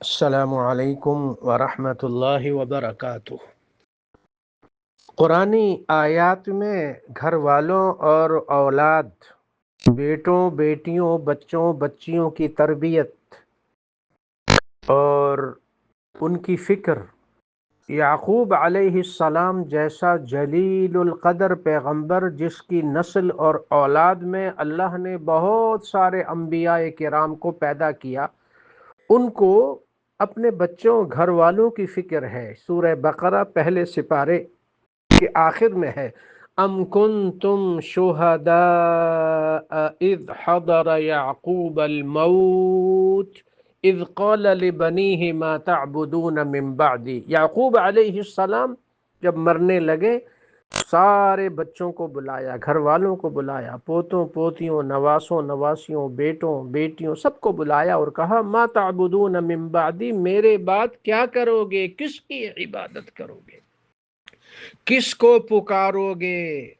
السلام علیکم ورحمۃ اللہ وبرکاتہ۔ قرآنی آیات میں گھر والوں اور اولاد، بیٹوں بیٹیوں بچوں بچیوں کی تربیت اور ان کی فکر، یعقوب علیہ السلام جیسا جلیل القدر پیغمبر جس کی نسل اور اولاد میں اللہ نے بہت سارے انبیاء کرام کو پیدا کیا، ان کو اپنے بچوں گھر والوں کی فکر ہے۔ سورہ بقرہ پہلے سپارے کے آخر میں ہے، ام کنتم شہداء اذ حضر یعقوب الموت اذ قال لبنیہ ما تعبدون من بعدی۔ یعقوب علیہ السلام جب مرنے لگے، سارے بچوں کو بلایا، گھر والوں کو بلایا، پوتوں پوتیوں نواسوں نواسیوں بیٹوں بیٹیوں سب کو بلایا اور کہا ما تعبدون من بعدی، میرے بعد کیا کرو گے، کس کی عبادت کرو گے، کس کو پکارو گے،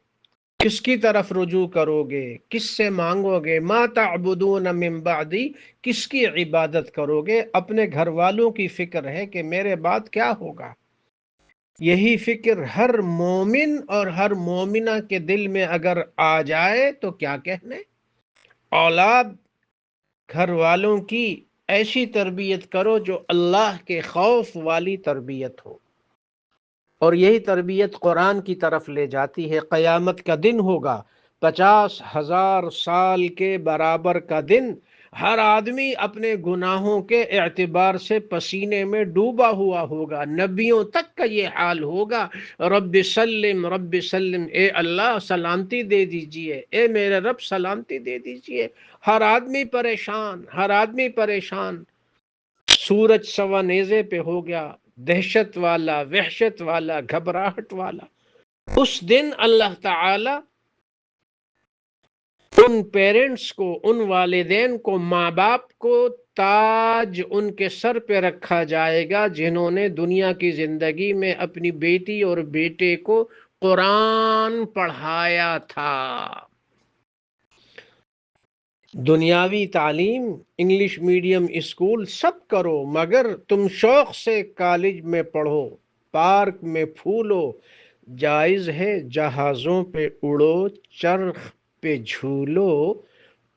کس کی طرف رجوع کرو گے، کس سے مانگو گے، ما تعبدون من بعدی، کس کی عبادت کرو گے۔ اپنے گھر والوں کی فکر ہے کہ میرے بعد کیا ہوگا۔ یہی فکر ہر مومن اور ہر مومنہ کے دل میں اگر آ جائے تو کیا کہنے۔ اولاد گھر والوں کی ایسی تربیت کرو جو اللہ کے خوف والی تربیت ہو، اور یہی تربیت قرآن کی طرف لے جاتی ہے۔ قیامت کا دن ہوگا، 50,000 سال کے برابر کا دن، ہر آدمی اپنے گناہوں کے اعتبار سے پسینے میں ڈوبا ہوا ہوگا۔ نبیوں تک کا یہ حال ہوگا، رب سلم رب سلم، اے اللہ سلامتی دے دیجئے، اے میرے رب سلامتی دے دیجئے۔ ہر آدمی پریشان، ہر آدمی پریشان۔ سورج سوا نیزے پہ ہو گیا، دہشت والا، وحشت والا، گھبراہٹ والا۔ اس دن اللہ تعالی ان پیرنٹس کو، ان والدین کو، ماں باپ کو تاج ان کے سر پہ رکھا جائے گا جنہوں نے دنیا کی زندگی میں اپنی بیٹی اور بیٹے کو قرآن پڑھایا تھا۔ دنیاوی تعلیم، انگلش میڈیم اسکول سب کرو، مگر تم شوق سے کالج میں پڑھو، پارک میں پھولو، جائز ہے جہازوں پہ اڑو، چرخ پہ جھولو،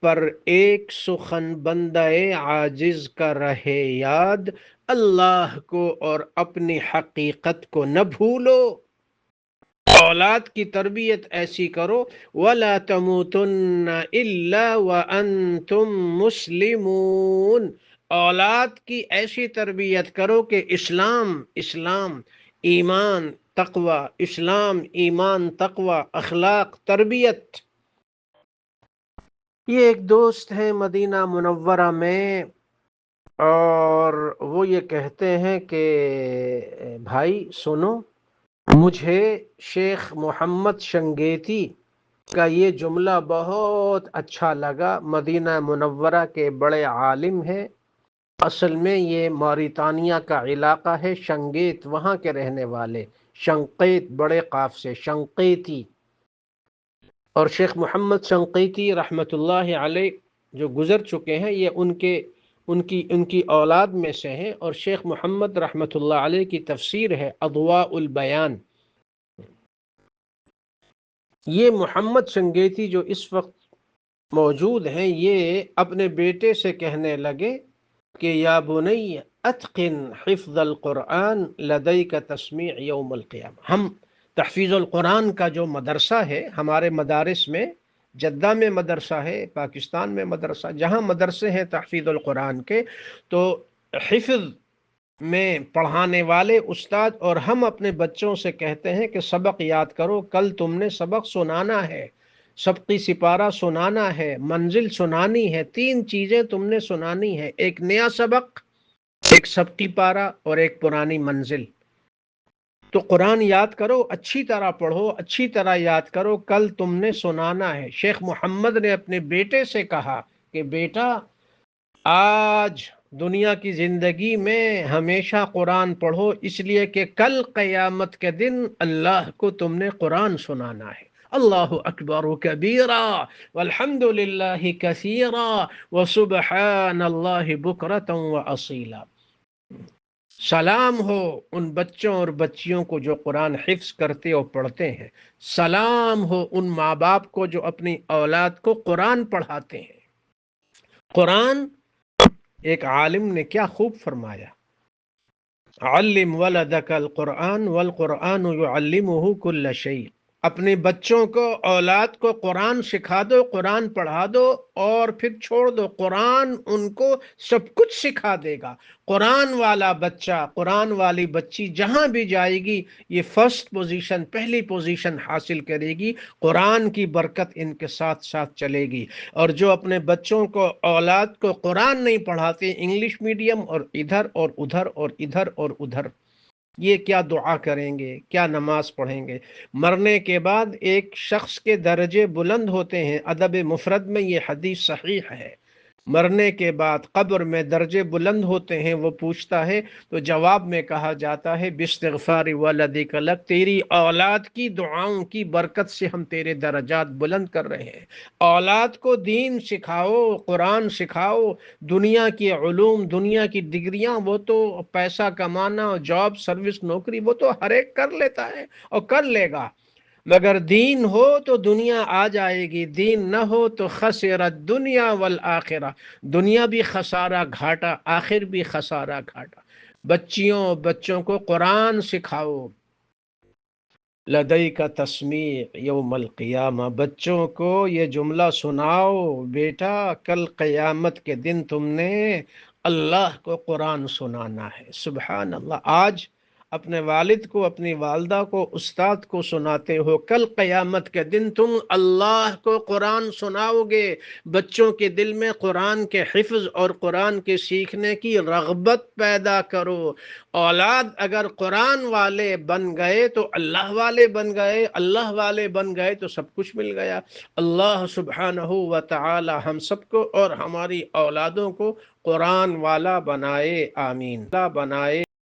پر ایک سخن بندہ عاجز کا رہے یاد، اللہ کو اور اپنی حقیقت کو نہ بھولو۔ اولاد کی تربیت ایسی کرو، وَلَا تَمُوتُنَّ إِلَّا وَأَنْتُمْ مُسْلِمُونَ، اولاد کی ایسی تربیت کرو کہ اسلام ایمان تقوی، اسلام ایمان تقوی اخلاق تربیت۔ یہ ایک دوست ہیں مدینہ منورہ میں، اور وہ یہ کہتے ہیں کہ بھائی سنو، مجھے شیخ محمد شنگیتی کا یہ جملہ بہت اچھا لگا۔ مدینہ منورہ کے بڑے عالم ہیں، اصل میں یہ موریتانیہ کا علاقہ ہے، شنگیت وہاں کے رہنے والے، شنقیت بڑے قاف سے، شنقیتی۔ اور شیخ محمد شنقیتی رحمۃ اللہ علیہ جو گزر چکے ہیں، یہ ان کی اولاد میں سے ہیں، اور شیخ محمد رحمۃ اللہ علیہ کی تفسیر ہے اضواء البیان۔ یہ محمد شنگیتی جو اس وقت موجود ہیں، یہ اپنے بیٹے سے کہنے لگے کہ یا بنی اتقن حفظ القرآن لدیک تسمیع یوم القیامہ۔ ہم تحفیظ القرآن کا جو مدرسہ ہے ہمارے مدارس میں، جدہ میں مدرسہ ہے، پاکستان میں مدرسہ، جہاں مدرسے ہیں تحفیظ القرآن کے، تو حفظ میں پڑھانے والے استاد اور ہم اپنے بچوں سے کہتے ہیں کہ سبق یاد کرو، کل تم نے سبق سنانا ہے، سبقی سپارہ سنانا ہے، منزل سنانی ہے، 3 چیزیں تم نے سنانی ہے، ایک نیا سبق، ایک سبقی پارہ اور ایک پرانی منزل۔ تو قرآن یاد کرو، اچھی طرح پڑھو، اچھی طرح یاد کرو، کل تم نے سنانا ہے۔ شیخ محمد نے اپنے بیٹے سے کہا کہ بیٹا، آج دنیا کی زندگی میں ہمیشہ قرآن پڑھو، اس لیے کہ کل قیامت کے دن اللہ کو تم نے قرآن سنانا ہے۔ اللہ اکبر کبیرا والحمد للہ کثیرا وسبحان اللہ بکرۃ واصیلا۔ سلام ہو ان بچوں اور بچیوں کو جو قرآن حفظ کرتے اور پڑھتے ہیں، سلام ہو ان ماں باپ کو جو اپنی اولاد کو قرآن پڑھاتے ہیں۔ قرآن، ایک عالم نے کیا خوب فرمایا، علم ولدک القرآن والقرآن یعلمہ کل شیء، اپنے بچوں کو، اولاد کو قرآن سکھا دو، قرآن پڑھا دو، اور پھر چھوڑ دو، قرآن ان کو سب کچھ سکھا دے گا۔ قرآن والا بچہ، قرآن والی بچی جہاں بھی جائے گی، یہ فرسٹ پوزیشن، پہلی پوزیشن حاصل کرے گی، قرآن کی برکت ان کے ساتھ ساتھ چلے گی۔ اور جو اپنے بچوں کو، اولاد کو قرآن نہیں پڑھاتے، انگلش میڈیم اور ادھر اور ادھر اور ادھر اور ادھر، یہ کیا دعا کریں گے، کیا نماز پڑھیں گے؟ مرنے کے بعد ایک شخص کے درجے بلند ہوتے ہیں، ادب مفرد میں یہ حدیث صحیح ہے، مرنے کے بعد قبر میں درجے بلند ہوتے ہیں۔ وہ پوچھتا ہے تو جواب میں کہا جاتا ہے، باستغفار ولدک لک، تیری اولاد کی دعاؤں کی برکت سے ہم تیرے درجات بلند کر رہے ہیں۔ اولاد کو دین سکھاؤ، قرآن سکھاؤ، دنیا کی علوم، دنیا کی ڈگریاں، وہ تو پیسہ کمانا، جاب، سروس، نوکری، وہ تو ہر ایک کر لیتا ہے اور کر لے گا، مگر دین ہو تو دنیا آ جائے گی، دین نہ ہو تو خسرت دنیا والآخرہ، دنیا بھی خسارہ گھاٹا، آخر بھی خسارہ گھاٹا۔ بچیوں، بچوں کو قرآن سکھاؤ، لدئی کا تسمیع یوم القیامہ، بچوں کو یہ جملہ سناؤ، بیٹا کل قیامت کے دن تم نے اللہ کو قرآن سنانا ہے۔ سبحان اللہ، آج اپنے والد کو، اپنی والدہ کو، استاد کو سناتے ہو، کل قیامت کے دن تم اللہ کو قرآن سناؤ گے۔ بچوں کے دل میں قرآن کے حفظ اور قرآن کے سیکھنے کی رغبت پیدا کرو۔ اولاد اگر قرآن والے بن گئے تو اللہ والے بن گئے، اللہ والے بن گئے تو سب کچھ مل گیا۔ اللہ سبحانہ و تعالی ہم سب کو اور ہماری اولادوں کو قرآن والا بنائے، آمین بنائے۔